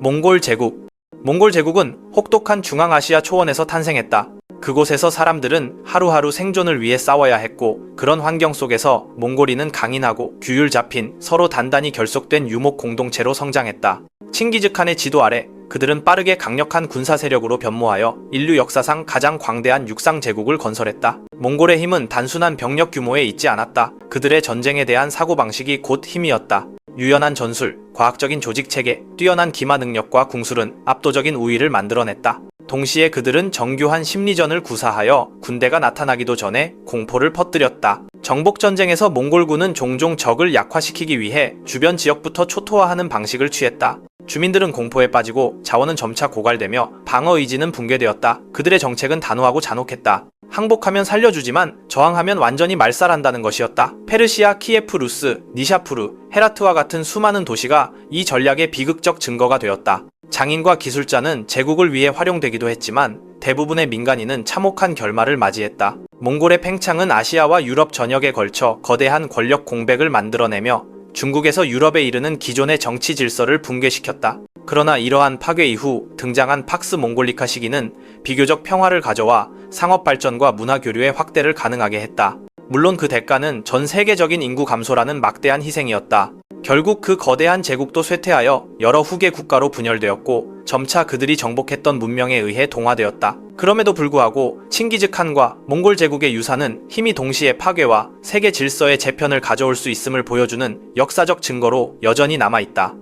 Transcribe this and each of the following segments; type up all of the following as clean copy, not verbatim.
몽골 제국. 몽골 제국은 혹독한 중앙아시아 초원에서 탄생했다. 그곳에서 사람들은 하루하루 생존을 위해 싸워야 했고, 그런 환경 속에서 몽골인은 강인하고 규율 잡힌 서로 단단히 결속된 유목 공동체로 성장했다. 칭기즈칸의 지도 아래 그들은 빠르게 강력한 군사 세력으로 변모하여 인류 역사상 가장 광대한 육상 제국을 건설했다. 몽골의 힘은 단순한 병력 규모에 있지 않았다. 그들의 전쟁에 대한 사고방식이 곧 힘이었다. 유연한 전술, 과학적인 조직체계, 뛰어난 기마 능력과 궁술은 압도적인 우위를 만들어냈다. 동시에 그들은 정교한 심리전을 구사하여 군대가 나타나기도 전에 공포를 퍼뜨렸다. 정복전쟁에서 몽골군은 종종 적을 약화시키기 위해 주변 지역부터 초토화하는 방식을 취했다. 주민들은 공포에 빠지고 자원은 점차 고갈되며 방어 의지는 붕괴되었다. 그들의 정책은 단호하고 잔혹했다. 항복하면 살려주지만 저항하면 완전히 말살한다는 것이었다. 페르시아, 키예프, 루스, 니샤푸르, 헤라트와 같은 수많은 도시가 이 전략의 비극적 증거가 되었다. 장인과 기술자는 제국을 위해 활용되기도 했지만 대부분의 민간인은 참혹한 결말을 맞이했다. 몽골의 팽창은 아시아와 유럽 전역에 걸쳐 거대한 권력 공백을 만들어내며 중국에서 유럽에 이르는 기존의 정치 질서를 붕괴시켰다. 그러나 이러한 파괴 이후 등장한 팍스 몽골리카 시기는 비교적 평화를 가져와 상업 발전과 문화 교류의 확대를 가능하게 했다. 물론 그 대가는 전 세계적인 인구 감소라는 막대한 희생이었다. 결국 그 거대한 제국도 쇠퇴하여 여러 후계 국가로 분열되었고 점차 그들이 정복했던 문명에 의해 동화되었다. 그럼에도 불구하고 칭기즈칸과 몽골 제국의 유사는 힘이 동시에 파괴와 세계 질서의 재편을 가져올 수 있음을 보여주는 역사적 증거로 여전히 남아있다.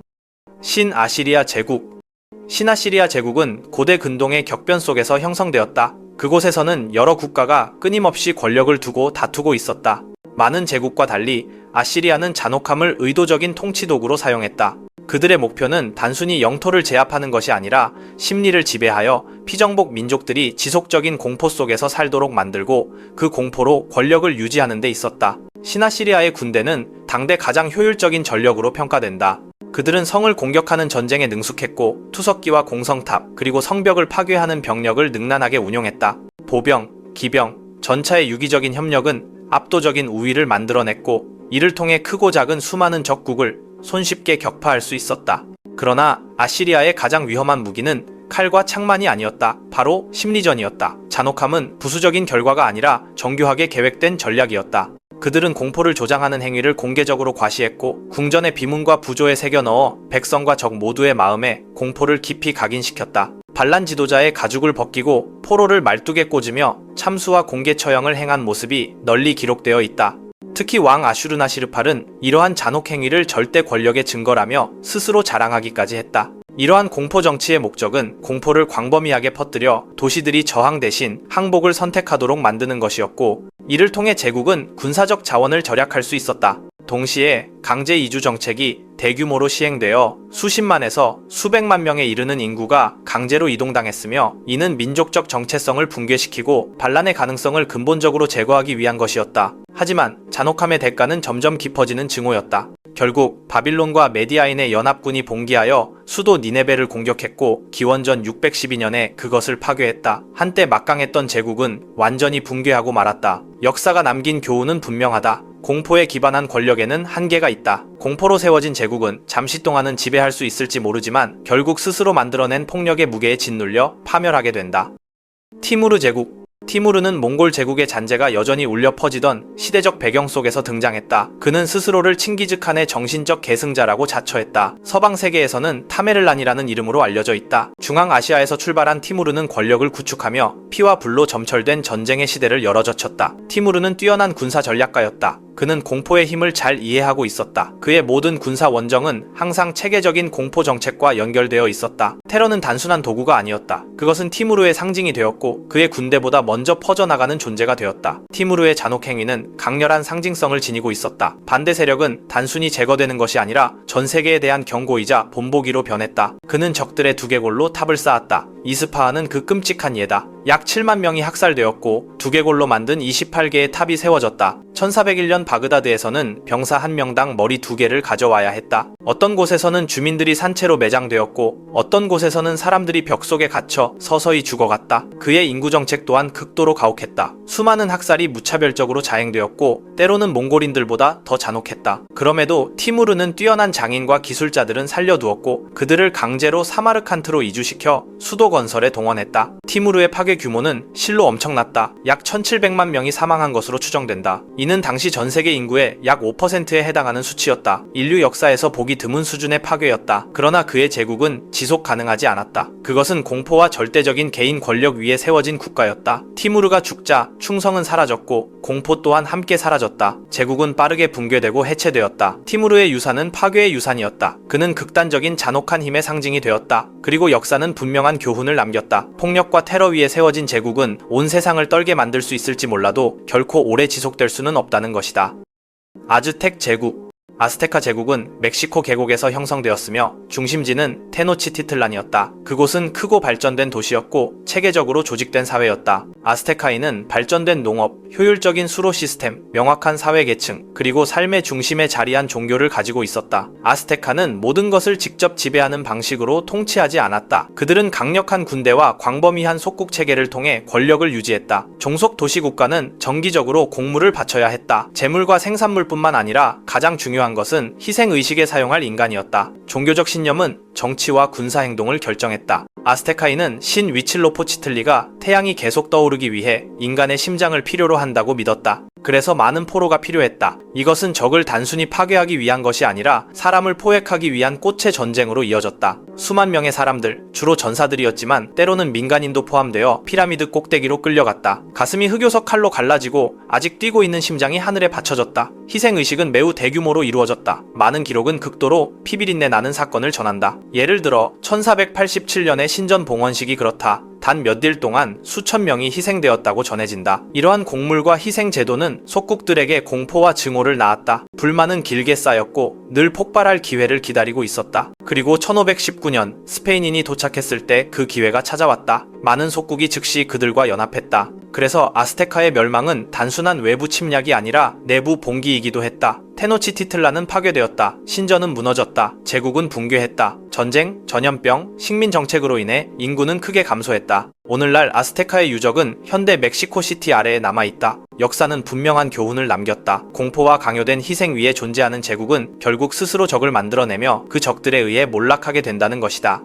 신아시리아 제국. 신아시리아 제국은 고대 근동의 격변 속에서 형성되었다. 그곳에서는 여러 국가가 끊임없이 권력을 두고 다투고 있었다. 많은 제국과 달리 아시리아는 잔혹함을 의도적인 통치 도구로 사용했다. 그들의 목표는 단순히 영토를 제압하는 것이 아니라 심리를 지배하여 피정복 민족들이 지속적인 공포 속에서 살도록 만들고 그 공포로 권력을 유지하는 데 있었다. 신아시리아의 군대는 당대 가장 효율적인 전력으로 평가된다. 그들은 성을 공격하는 전쟁에 능숙했고 투석기와 공성탑 그리고 성벽을 파괴하는 병력을 능란하게 운용했다. 보병, 기병, 전차의 유기적인 협력은 압도적인 우위를 만들어냈고 이를 통해 크고 작은 수많은 적국을 손쉽게 격파할 수 있었다. 그러나 아시리아의 가장 위험한 무기는 칼과 창만이 아니었다. 바로 심리전이었다. 잔혹함은 부수적인 결과가 아니라 정교하게 계획된 전략이었다. 그들은 공포를 조장하는 행위를 공개적으로 과시했고 궁전의 비문과 부조에 새겨 넣어 백성과 적 모두의 마음에 공포를 깊이 각인시켰다. 반란 지도자의 가죽을 벗기고 포로를 말뚝에 꽂으며 참수와 공개 처형을 행한 모습이 널리 기록되어 있다. 특히 왕 아슈르나시르팔은 이러한 잔혹 행위를 절대 권력의 증거라며 스스로 자랑하기까지 했다. 이러한 공포 정치의 목적은 공포를 광범위하게 퍼뜨려 도시들이 저항 대신 항복을 선택하도록 만드는 것이었고 이를 통해 제국은 군사적 자원을 절약할 수 있었다. 동시에 강제 이주 정책이 대규모로 시행되어 수십만에서 수백만 명에 이르는 인구가 강제로 이동당했으며 이는 민족적 정체성을 붕괴시키고 반란의 가능성을 근본적으로 제거하기 위한 것이었다. 하지만 잔혹함의 대가는 점점 깊어지는 증오였다. 결국 바빌론과 메디아인의 연합군이 봉기하여 수도 니네베를 공격했고 기원전 612년에 그것을 파괴했다. 한때 막강했던 제국은 완전히 붕괴하고 말았다. 역사가 남긴 교훈은 분명하다. 공포에 기반한 권력에는 한계가 있다. 공포로 세워진 제국은 잠시 동안은 지배할 수 있을지 모르지만 결국 스스로 만들어낸 폭력의 무게에 짓눌려 파멸하게 된다. 티무르 제국. 티무르는 몽골 제국의 잔재가 여전히 울려 퍼지던 시대적 배경 속에서 등장했다. 그는 스스로를 칭기즈칸의 정신적 계승자라고 자처했다. 서방 세계에서는 타메를란이라는 이름으로 알려져 있다. 중앙아시아에서 출발한 티무르는 권력을 구축하며 피와 불로 점철된 전쟁의 시대를 열어젖혔다. 티무르는 뛰어난 군사 전략가였다. 그는 공포의 힘을 잘 이해하고 있었다. 그의 모든 군사 원정은 항상 체계적인 공포 정책과 연결되어 있었다. 테러는 단순한 도구가 아니었다. 그것은 티무르의 상징이 되었고 그의 군대보다 먼저 퍼져나가는 존재가 되었다. 티무르의 잔혹 행위는 강렬한 상징성을 지니고 있었다. 반대 세력은 단순히 제거되는 것이 아니라 전 세계에 대한 경고이자 본보기로 변했다. 그는 적들의 두개골로 탑을 쌓았다. 이스파한은 그 끔찍한 예다. 약 7만 명이 학살되었고 두개골로 만든 28개의 탑이 세워졌다. 1401년 바그다드에서는 병사 한 명당 머리 2개를 가져와야 했다. 어떤 곳에서는 주민들이 산채로 매장되었고 어떤 곳에서는 사람들이 벽 속에 갇혀 서서히 죽어갔다. 그의 인구 정책 또한 극도로 가혹했다. 수많은 학살이 무차별적으로 자행되었고 때로는 몽골인들보다 더 잔혹했다. 그럼에도 티무르는 뛰어난 장인과 기술자들은 살려두었고 그들을 강제로 사마르칸트로 이주시켜 수도 건설에 동원했다. 티무르의 파괴 규모는 실로 엄청났다. 약 1700만 명이 사망한 것으로 추정된다. 이는 당시 전 세계 인구의 약 5%에 해당하는 수치였다. 인류 역사에서 보기 드문 수준의 파괴였다. 그러나 그의 제국은 지속 가능하지 않았다. 그것은 공포와 절대적인 개인 권력 위에 세워진 국가였다. 티무르가 죽자 충성은 사라졌고 공포 또한 함께 사라졌다. 제국은 빠르게 붕괴되고 해체되었다. 티무르의 유산은 파괴의 유산이었다. 그는 극단적인 잔혹한 힘의 상징이 되었다. 그리고 역사는 분명한 교훈을 남겼다. 폭력과 테러 위에 세워진 제국은 온 세상을 떨게 만들 수 있을지 몰라도 결코 오래 지속될 수는 없다는 것이다. 아즈텍 제국. 아스테카 제국은 멕시코 계곡에서 형성되었으며 중심지는 테노치티틀란이었다. 그곳은 크고 발전된 도시였고 체계적으로 조직된 사회였다. 아스테카인은 발전된 농업, 효율적인 수로 시스템, 명확한 사회 계층, 그리고 삶의 중심에 자리한 종교를 가지고 있었다. 아스테카는 모든 것을 직접 지배하는 방식으로 통치하지 않았다. 그들은 강력한 군대와 광범위한 속국 체계를 통해 권력을 유지했다. 종속 도시 국가는 정기적으로 공물을 바쳐야 했다. 재물과 생산물뿐만 아니라 가장 중요한 것은 희생의식에 사용할 인간이었다. 종교적 신념은 정치와 군사 행동을 결정했다. 아스테카인은 신 위칠로포치틀리가 태양이 계속 떠오르기 위해 인간의 심장을 필요로 한다고 믿었다. 그래서 많은 포로가 필요했다. 이것은 적을 단순히 파괴하기 위한 것이 아니라 사람을 포획하기 위한 꽃의 전쟁으로 이어졌다. 수만 명의 사람들, 주로 전사들이었지만 때로는 민간인도 포함되어 피라미드 꼭대기로 끌려갔다. 가슴이 흑요석 칼로 갈라지고 아직 뛰고 있는 심장이 하늘에 받쳐졌다. 희생의식은 매우 대규모로 이루어졌다. 많은 기록은 극도로 피비린내 나는 사건을 전한다. 예를 들어 1487년의 신전봉헌식이 그렇다. 단 몇 일 동안 수천 명이 희생되었다고 전해진다. 이러한 곡물과 희생 제도는 속국들에게 공포와 증오를 낳았다. 불만은 길게 쌓였고 늘 폭발할 기회를 기다리고 있었다. 그리고 1519년 스페인인이 도착했을 때 그 기회가 찾아왔다. 많은 속국이 즉시 그들과 연합했다. 그래서 아스테카의 멸망은 단순한 외부 침략이 아니라 내부 봉기이기도 했다. 테노치티틀란은 파괴되었다. 신전은 무너졌다. 제국은 붕괴했다. 전쟁, 전염병, 식민 정책으로 인해 인구는 크게 감소했다. 오늘날 아스테카의 유적은 현대 멕시코시티 아래에 남아있다. 역사는 분명한 교훈을 남겼다. 공포와 강요된 희생 위에 존재하는 제국은 결국 스스로 적을 만들어내며 그 적들에 의해 몰락하게 된다는 것이다.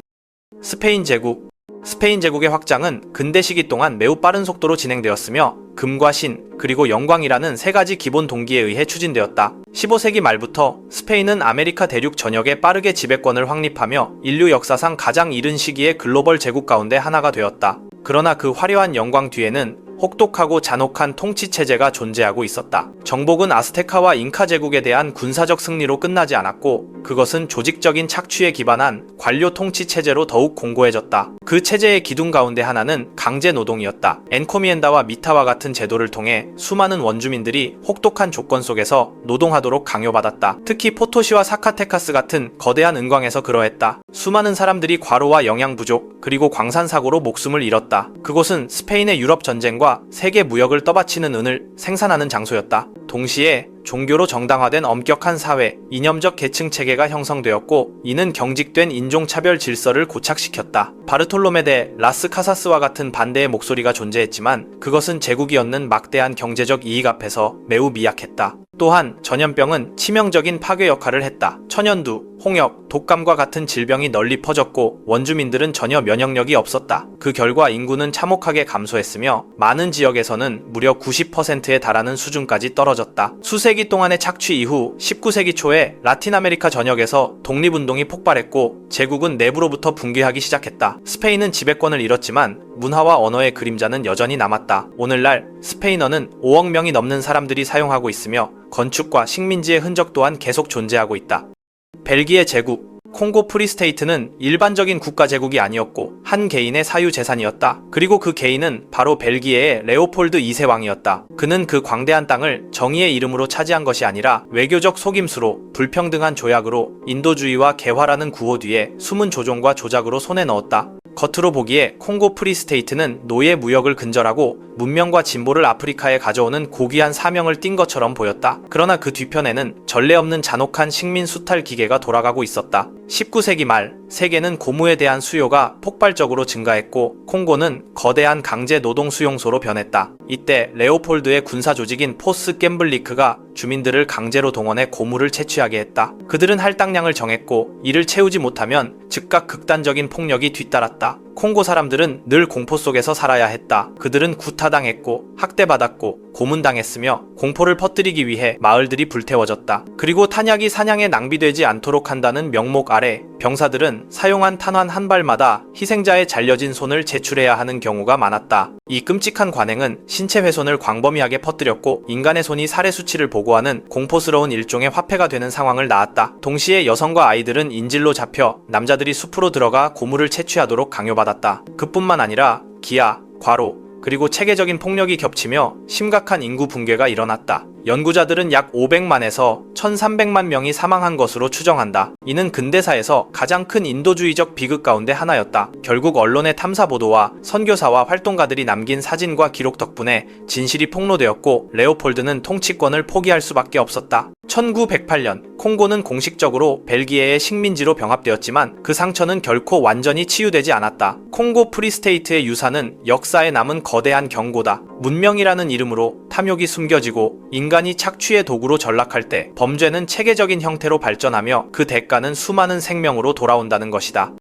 스페인 제국. 스페인 제국의 확장은 근대 시기 동안 매우 빠른 속도로 진행되었으며 금과 신, 그리고 영광이라는 세 가지 기본 동기에 의해 추진되었다. 15세기 말부터 스페인은 아메리카 대륙 전역에 빠르게 지배권을 확립하며 인류 역사상 가장 이른 시기의 글로벌 제국 가운데 하나가 되었다. 그러나 그 화려한 영광 뒤에는 혹독하고 잔혹한 통치체제가 존재하고 있었다. 정복은 아스테카와 잉카 제국에 대한 군사적 승리로 끝나지 않았고 그것은 조직적인 착취에 기반한 관료 통치체제로 더욱 공고해졌다. 그 체제의 기둥 가운데 하나는 강제 노동이었다. 엔코미엔다와 미타와 같은 제도를 통해 수많은 원주민들이 혹독한 조건 속에서 노동하도록 강요받았다. 특히 포토시와 사카테카스 같은 거대한 은광에서 그러했다. 수많은 사람들이 과로와 영양 부족, 그리고 광산 사고로 목숨을 잃었다. 그곳은 스페인의 유럽 전쟁과 세계 무역을 떠받치는 은을 생산하는 장소였다. 동시에 종교로 정당화된 엄격한 사회, 이념적 계층 체계가 형성되었고 이는 경직된 인종차별 질서를 고착시켰다. 바르톨로메 데 라스 카사스와 같은 반대의 목소리가 존재했지만 그것은 제국이 얻는 막대한 경제적 이익 앞에서 매우 미약했다. 또한 전염병은 치명적인 파괴 역할을 했다. 천연두, 홍역, 독감과 같은 질병이 널리 퍼졌고 원주민들은 전혀 면역력이 없었다. 그 결과 인구는 참혹하게 감소했으며 많은 지역에서는 무려 90%에 달하는 수준까지 떨어졌다. 수세기 동안의 착취 이후 19세기 초에 라틴 아메리카 전역에서 독립운동이 폭발했고 제국은 내부로부터 붕괴하기 시작했다. 스페인은 지배권을 잃었지만 문화와 언어의 그림자는 여전히 남았다. 오늘날 스페인어는 5억 명이 넘는 사람들이 사용하고 있으며 건축과 식민지의 흔적 또한 계속 존재하고 있다. 벨기에 제국. 콩고 프리스테이트는 일반적인 국가 제국이 아니었고 한 개인의 사유 재산이었다. 그리고 그 개인은 바로 벨기에의 레오폴드 2세 왕이었다. 그는 그 광대한 땅을 정의의 이름으로 차지한 것이 아니라 외교적 속임수로 불평등한 조약으로 인도주의와 개화라는 구호 뒤에 숨은 조종과 조작으로 손에 넣었다. 겉으로 보기에 콩고 프리스테이트는 노예 무역을 근절하고 문명과 진보를 아프리카에 가져오는 고귀한 사명을 띈 것처럼 보였다. 그러나 그 뒤편에는 전례 없는 잔혹한 식민 수탈 기계가 돌아가고 있었다. 19세기 말 세계는 고무에 대한 수요가 폭발적으로 증가했고 콩고는 거대한 강제 노동 수용소로 변했다. 이때 레오폴드의 군사 조직인 포스 겜블리크가 주민들을 강제로 동원해 고무를 채취하게 했다. 그들은 할당량을 정했고 이를 채우지 못하면 즉각 극단적인 폭력이 뒤따랐다. 콩고 사람들은 늘 공포 속에서 살아야 했다. 그들은 구타당했고 학대받았고 고문당했으며 공포를 퍼뜨리기 위해 마을들이 불태워졌다. 그리고 탄약이 사냥에 낭비되지 않도록 한다는 명목 아래 병사들은 사용한 탄환 한 발마다 희생자의 잘려진 손을 제출해야 하는 경우가 많았다. 이 끔찍한 관행은 신체 훼손을 광범위하게 퍼뜨렸고 인간의 손이 살해 수치를 보고하는 공포스러운 일종의 화폐가 되는 상황을 낳았다. 동시에 여성과 아이들은 인질로 잡혀 남자들이 숲으로 들어가 고무를 채취하도록 강요받았다. 그뿐만 아니라 기아, 과로, 그리고 체계적인 폭력이 겹치며 심각한 인구 붕괴가 일어났다. 연구자들은 약 500만에서 1300만 명이 사망한 것으로 추정한다. 이는 근대사에서 가장 큰 인도주의적 비극 가운데 하나였다. 결국 언론의 탐사 보도와 선교사와 활동가들이 남긴 사진과 기록 덕분에 진실이 폭로되었고 레오폴드는 통치권을 포기할 수밖에 없었다. 1908년 콩고는 공식적으로 벨기에의 식민지로 병합되었지만 그 상처는 결코 완전히 치유되지 않았다. 콩고 프리스테이트의 유산은 역사에 남은 거대한 경고다. 문명이라는 이름으로 탐욕이 숨겨지고 인간이 착취의 도구로 전락할 때 범죄는 체계적인 형태로 발전하며 그 대가는 수많은 생명으로 돌아온다는 것이다.